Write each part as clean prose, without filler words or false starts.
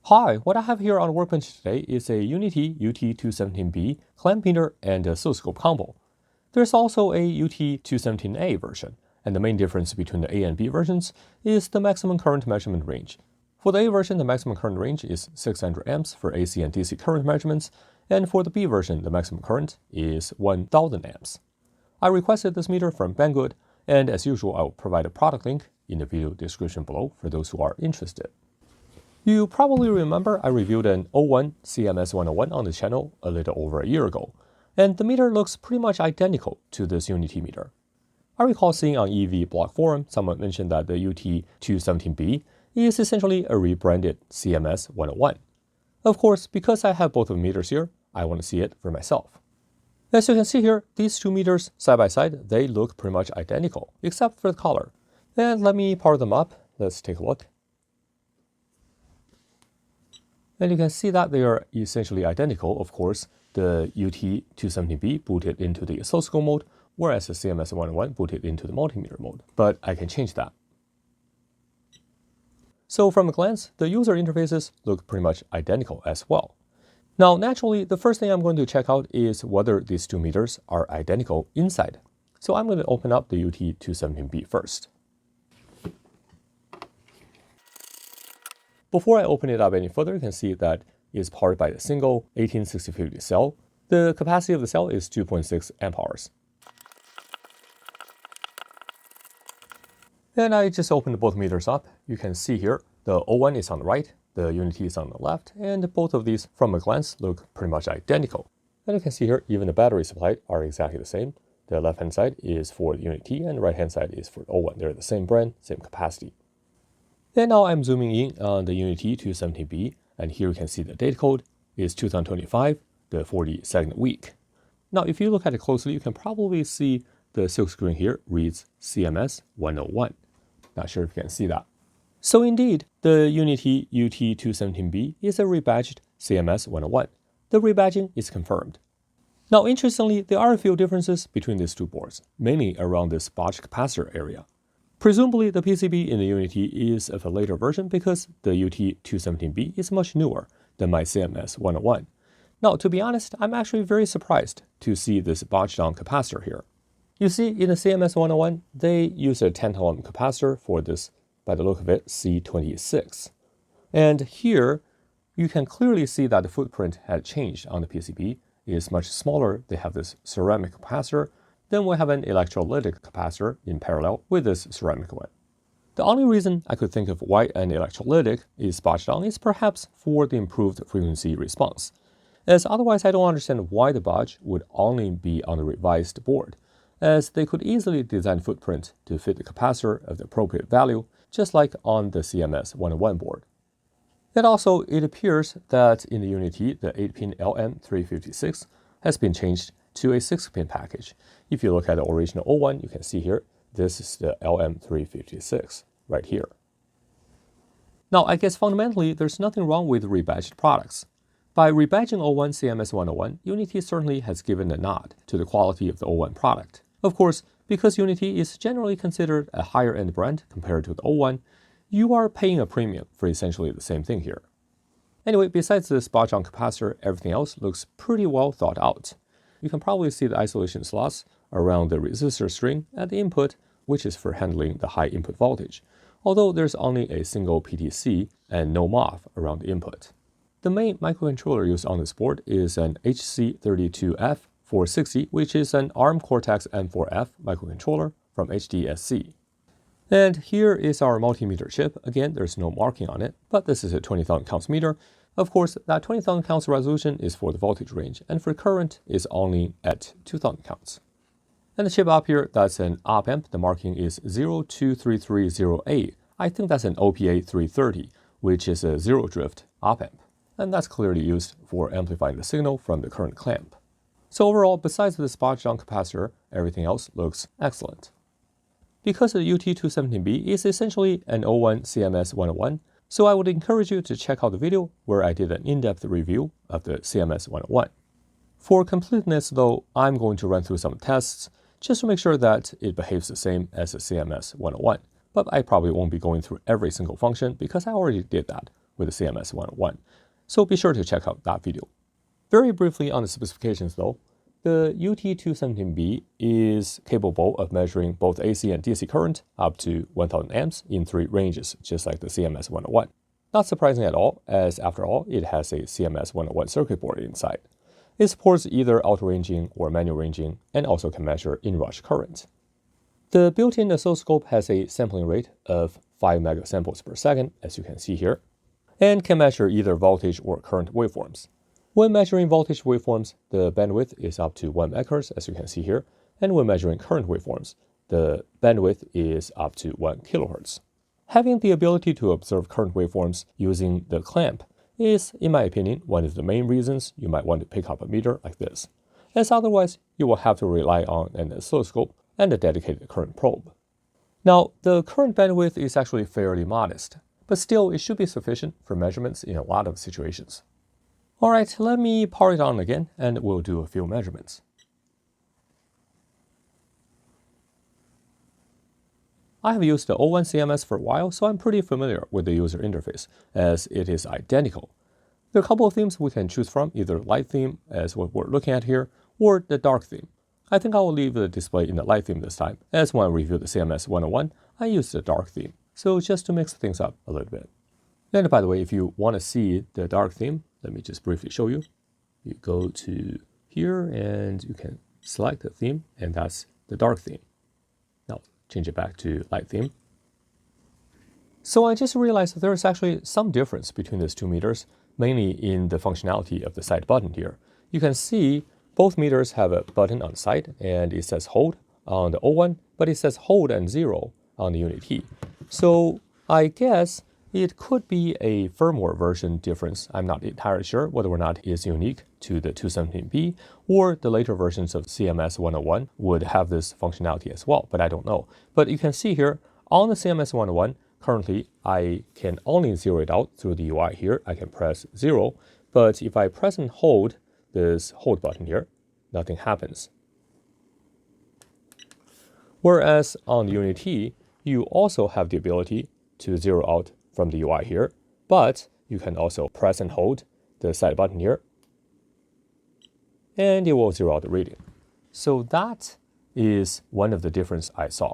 Hi, what I have here on the workbench today is a UNI-T UT217B clamp meter and oscilloscope combo. There's also a UT217A version, and the main difference between the A and B versions is the maximum current measurement range. For the A version, the maximum current range is 600 amps for AC and DC current measurements, and for the B version, the maximum current is 1000 amps. I requested this meter from Banggood, and as usual, I will provide a product link in the video description below for those who are interested. You probably remember I reviewed an CMS101 CMS101 on the channel a little over a year ago, and the meter looks pretty much identical to this UNI-T meter. I recall seeing on EV blog forum someone mentioned that the UT217B is essentially a rebranded CMS101. Of course, because I have both of the meters here, I want to see it for myself. As you can see here, these two meters side by side, they look pretty much identical, except for the color. And let me power them up. Let's take a look. And you can see that they are essentially identical. Of course, the UT217B booted into the oscilloscope mode, whereas the CMS101 booted into the multimeter mode. But I can change that. So from a glance, the user interfaces look pretty much identical as well. Now, naturally, the first thing I'm going to check out is whether these two meters are identical inside. So I'm going to open up the UT217B first. Before I open it up any further, you can see that it's powered by a single 186050 cell. The capacity of the cell is 2.6 amp hours. And I just opened both meters up. You can see here the O1 is on the right, the UNI-T is on the left, and both of these from a glance look pretty much identical. And you can see here even the battery supply are exactly the same. The left hand side is for the UNI-T and the right hand side is for the O1. They're the same brand, same capacity. And now I'm zooming in on the UNI-T 217B, and here you can see the date code is 2025, the 42nd week. Now, if you look at it closely, you can probably see the silk screen here reads CMS101. Not sure if you can see that. So indeed, the UNI-T UT217B is a rebadged CMS101. The rebadging is confirmed. Now, interestingly, there are a few differences between these two boards, mainly around this Rebadged capacitor area. Presumably, the PCB in the UNI-T is of a later version because the UT217B is much newer than my CMS101. Now, to be honest, I'm actually very surprised to see this Rebadged capacitor here. You see, in the CMS101, they use a tantalum capacitor for this, by the look of it, C26. And here, you can clearly see that the footprint had changed on the PCB. It is much smaller. They have this ceramic capacitor. Then we have an electrolytic capacitor in parallel with this ceramic one. The only reason I could think of why an electrolytic is Rebadged is perhaps for the improved frequency response, as otherwise I don't understand why the Rebadged would only be on the revised board, as they could easily design footprint to fit the capacitor of the appropriate value, just like on the CMS101 board. And also, it appears that in the UNI-T, the 8-pin LM356 has been changed to a 6-pin package. If you look at the original O1, you can see here, this is the LM356 right here. Now, I guess fundamentally, there's nothing wrong with rebadged products. By rebadging O1 CMS101, UNI-T certainly has given a nod to the quality of the O1 product. Of course, because UNI-T is generally considered a higher-end brand compared to the O1, you are paying a premium for essentially the same thing here. Anyway, besides this Rebadged capacitor, everything else looks pretty well thought out. You can probably see the isolation slots around the resistor string at the input, which is for handling the high input voltage, although there's only a single PTC and no MOF around the input. The main microcontroller used on this board is an HC32F460, which is an ARM Cortex-M4F microcontroller from HDSC. And here is our multimeter chip. Again, there's no marking on it, but this is a 20,000 counts meter. Of course, that 20,000 counts resolution is for the voltage range, and for current is only at 2,000 counts. And the chip up here, that's an op-amp. The marking is 02330A. I think that's an OPA 330, which is a zero drift op-amp. And that's clearly used for amplifying the signal from the current clamp. So overall, besides this Rebadged capacitor, everything else looks excellent. Because the UT217B is essentially an O1 CMS101, so I would encourage you to check out the video where I did an in-depth review of the CMS101. For completeness though, I'm going to run through some tests just to make sure that it behaves the same as the CMS101. But I probably won't be going through every single function because I already did that with the CMS101. So be sure to check out that video. Very briefly on the specifications though, the UT217B is capable of measuring both AC and DC current up to 1000 amps in 3 ranges, just like the CMS101. Not surprising at all, as after all, it has a CMS101 circuit board inside. It supports either auto-ranging or manual ranging, and also can measure inrush current. The built-in oscilloscope has a sampling rate of 5 megasamples per second, as you can see here, and can measure either voltage or current waveforms. When measuring voltage waveforms, the bandwidth is up to 1 MHz, as you can see here, and when measuring current waveforms, the bandwidth is up to 1 kHz. Having the ability to observe current waveforms using the clamp is, in my opinion, one of the main reasons you might want to pick up a meter like this, as otherwise you will have to rely on an oscilloscope and a dedicated current probe. Now, the current bandwidth is actually fairly modest, but still it should be sufficient for measurements in a lot of situations. Alright, let me power it on again and we'll do a few measurements. I have used the O1 CMS for a while, so I'm pretty familiar with the user interface, as it is identical. There are a couple of themes we can choose from, either light theme, as what we're looking at here, or the dark theme. I think I will leave the display in the light theme this time, as when I reviewed the CMS101, I used the dark theme, so just to mix things up a little bit. And by the way, if you want to see the dark theme, let me just briefly show you. You go to here and you can select the theme, and that's the dark theme. Now change it back to light theme. So I just realized that there is actually some difference between these 2 meters, mainly in the functionality of the side button here. You can see both meters have a button on the side, and it says hold on the O1, but it says hold and 0 on the UNI-T. So I guess it could be a firmware version difference. I'm not entirely sure whether or not it is unique to the 217B, or the later versions of CMS101 would have this functionality as well, but I don't know. But you can see here, on the CMS101, currently I can only zero it out through the UI here. I can press 0, but if I press and hold this hold button here, nothing happens. Whereas on the UNI-T, you also have the ability to zero out from the UI here, but you can also press and hold the side button here, and it will zero out the reading. So that is one of the differences I saw.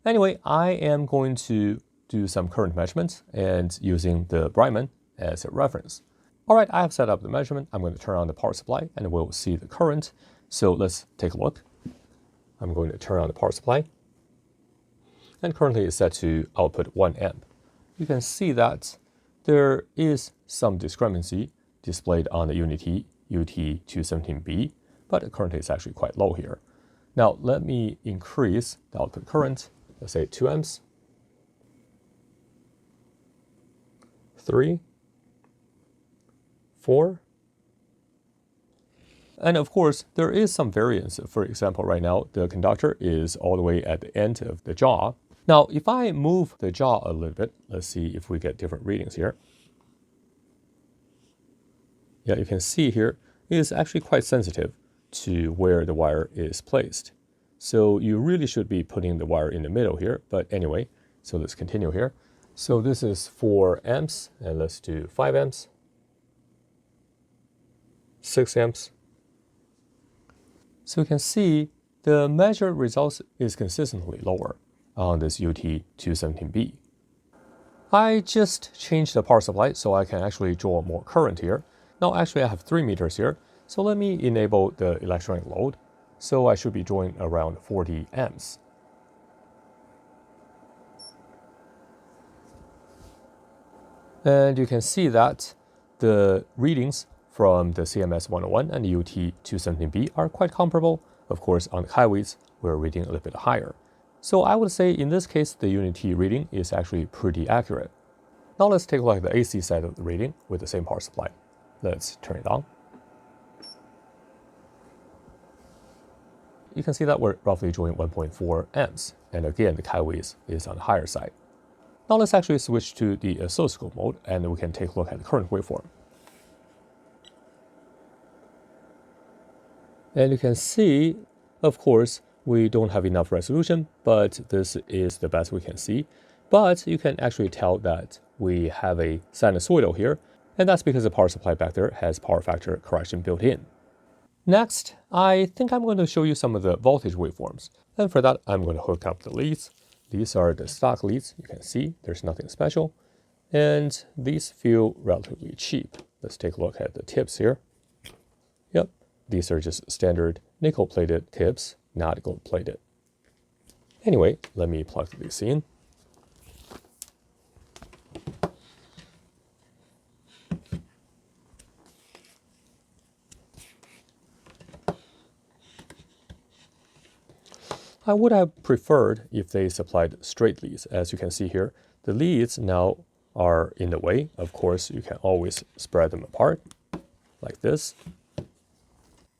Anyway, I am going to do some current measurements and using the Bryman as a reference. All right, I have set up the measurement. I'm going to turn on the power supply and we'll see the current. So let's take a look. I'm going to turn on the power supply, and currently it's set to output 1 amp. You can see that there is some discrepancy displayed on the UNI-T UT217B, but currently it's actually quite low here. Now let me increase the output current, let's say 2 amps, 3, 4, and of course there is some variance. For example, right now the conductor is all the way at the end of the jaw. Now, if I move the jaw a little bit, let's see if we get different readings here. Yeah, you can see here, it is actually quite sensitive to where the wire is placed. So you really should be putting the wire in the middle here, but anyway, so let's continue here. So this is 4 amps, and let's do 5 amps, 6 amps. So you can see the measured results is consistently lower on this UT217B. I just changed the power supply so I can actually draw more current here. Now actually I have 3 meters here, so let me enable the electronic load. So I should be drawing around 40 amps. And you can see that the readings from the CMS101 and the UT217B are quite comparable. Of course, on the highways, we're reading a little bit higher. So I would say in this case, the UNI-T reading is actually pretty accurate. Now let's take a look at the AC side of the reading with the same power supply. Let's turn it on. You can see that we're roughly drawing 1.4 amps. And again, the highways is on the higher side. Now let's actually switch to the oscilloscope mode and we can take a look at the current waveform. And you can see, of course, we don't have enough resolution, but this is the best we can see. But you can actually tell that we have a sinusoidal here, and that's because the power supply back there has power factor correction built in. Next, I think I'm going to show you some of the voltage waveforms. And for that, I'm going to hook up the leads. These are the stock leads. You can see there's nothing special. And these feel relatively cheap. Let's take a look at the tips here. Yep, these are just standard nickel-plated tips, not gold-plated. Anyway, let me plug these in. I would have preferred if they supplied straight leads. As you can see here, the leads now are in the way. Of course, you can always spread them apart like this.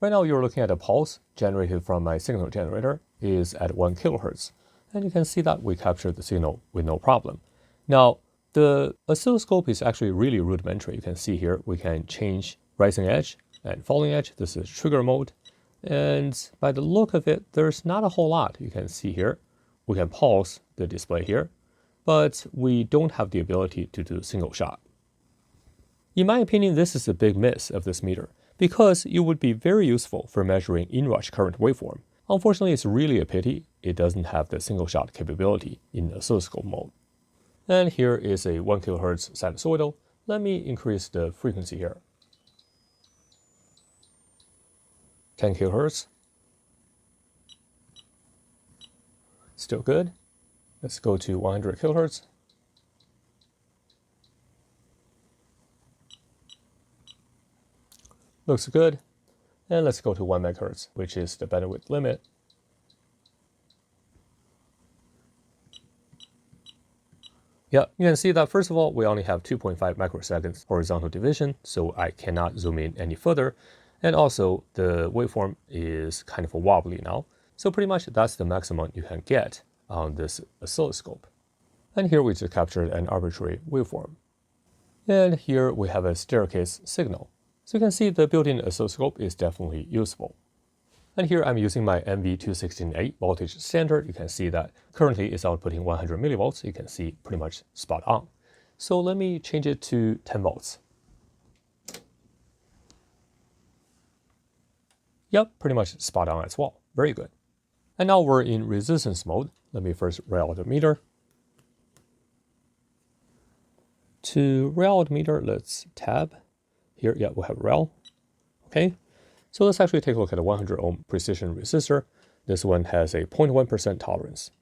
Right now, you're looking at a pulse generated from my signal generator is at 1 kilohertz. And you can see that we captured the signal with no problem. Now, the oscilloscope is actually really rudimentary. You can see here, we can change rising edge and falling edge. This is trigger mode. And by the look of it, there's not a whole lot you can see here. We can pulse the display here, but we don't have the ability to do single shot. In my opinion, this is a big miss of this meter because it would be very useful for measuring inrush current waveform. Unfortunately, it's really a pity it doesn't have the single shot capability in oscilloscope mode. And here is a 1 kilohertz sinusoidal. Let me increase the frequency here. 10 kilohertz. Still good. Let's go to 100 kilohertz. Looks good. And let's go to 1 megahertz, which is the bandwidth limit. Yeah, you can see that first of all, we only have 2.5 microseconds horizontal division, so I cannot zoom in any further. And also, the waveform is kind of wobbly now. So pretty much that's the maximum you can get on this oscilloscope. And here we just captured an arbitrary waveform. And here we have a staircase signal. So you can see the built-in oscilloscope is definitely useful. And here I'm using my MV216A voltage standard. You can see that currently it's outputting 100 millivolts. You can see pretty much spot on. So let me change it to 10 volts. Yep, pretty much spot on as well. Very good. And now we're in resistance mode. Let me first rail out the meter. To rail out meter, let's tab. Here, yeah, we have rail. Okay. So let's actually take a look at a 100 ohm precision resistor. This one has a 0.1% tolerance.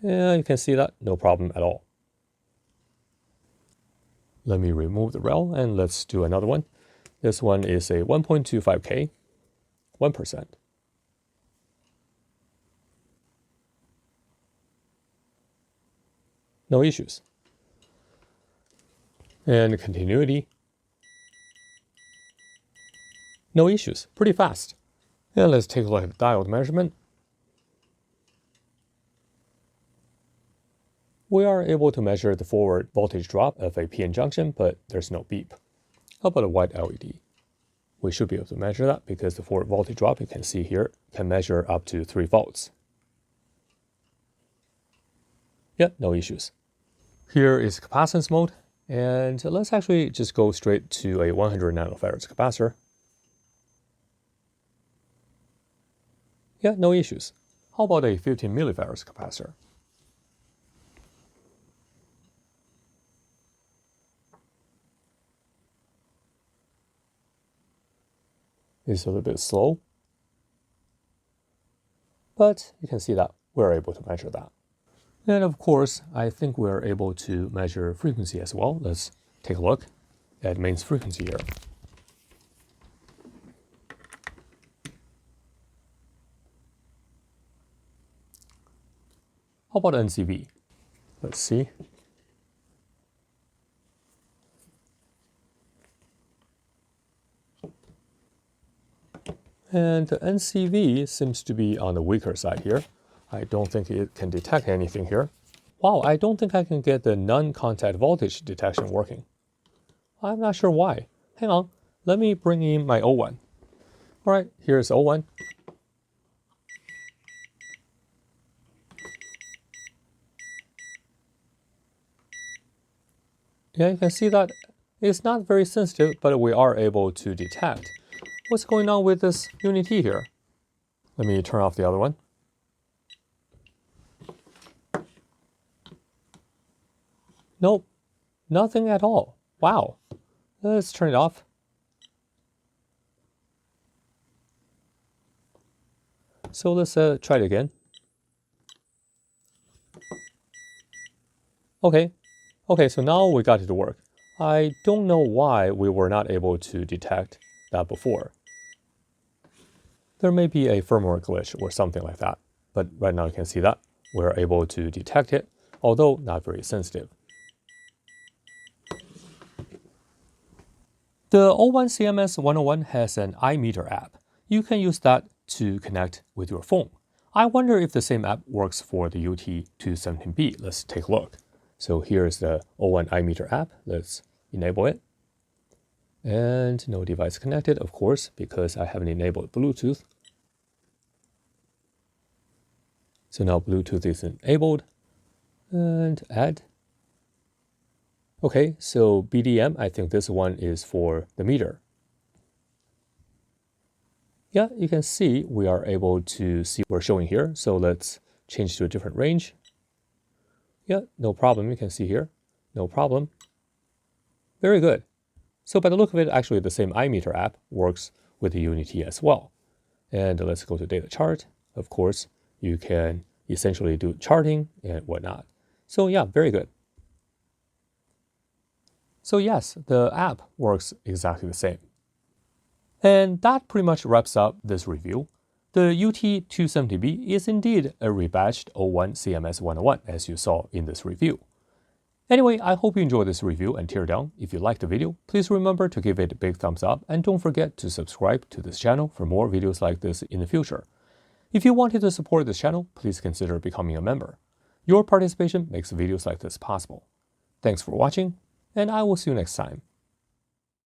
Yeah, you can see that, no problem at all. Let me remove the rail and let's do another one. This one is a 1.25K, 1%. No issues. And continuity. No issues, pretty fast. And let's take a look at the diode measurement. We are able to measure the forward voltage drop of a PN junction, but there's no beep. How about a white LED? We should be able to measure that because the forward voltage drop, you can see here, can measure up to 3 volts. Yeah, no issues. Here is capacitance mode, and let's actually just go straight to a 100 nanofarads capacitor. Yeah, no issues. How about a 15 millifarads capacitor? It's a little bit slow, but you can see that we're able to measure that. And of course, I think we're able to measure frequency as well. Let's take a look at mains frequency here. How about NCV? Let's see. And the NCV seems to be on the weaker side here. I don't think it can detect anything here. Wow, I don't think I can get the non-contact voltage detection working. I'm not sure why. Hang on, let me bring in my O1. All right, here's O1. Yeah, you can see that it's not very sensitive, but we are able to detect what's going on with this UNI-T here. Let me turn off the other one. Nope, nothing at all. Wow. Let's turn it off. So let's try it again. Okay, so now we got it to work. I don't know why we were not able to detect that before. There may be a firmware glitch or something like that, but right now you can see that we're able to detect it, although not very sensitive. The UNI CMS101 has an iMeter app. You can use that to connect with your phone. I wonder if the same app works for the UT217B. Let's take a look. So here's the UNI iMeter app. Let's enable it. And no device connected, of course, because I haven't enabled Bluetooth. So now Bluetooth is enabled. And add. Okay, so BDM, I think this one is for the meter. Yeah, you can see we are able to see what we're showing here. So let's change to a different range. Yeah, no problem. You can see here. No problem. Very good. So by the look of it, actually the same iMeter app works with the UNI-T as well. And let's go to data chart. Of course, you can essentially do charting and whatnot. So yeah, very good. So yes, the app works exactly the same. And that pretty much wraps up this review. The UT217B is indeed a rebadged UNI CMS101 as you saw in this review. Anyway, I hope you enjoyed this review and teardown. If you liked the video, please remember to give it a big thumbs up and don't forget to subscribe to this channel for more videos like this in the future. If you wanted to support this channel, please consider becoming a member. Your participation makes videos like this possible. Thanks for watching, and I will see you next time.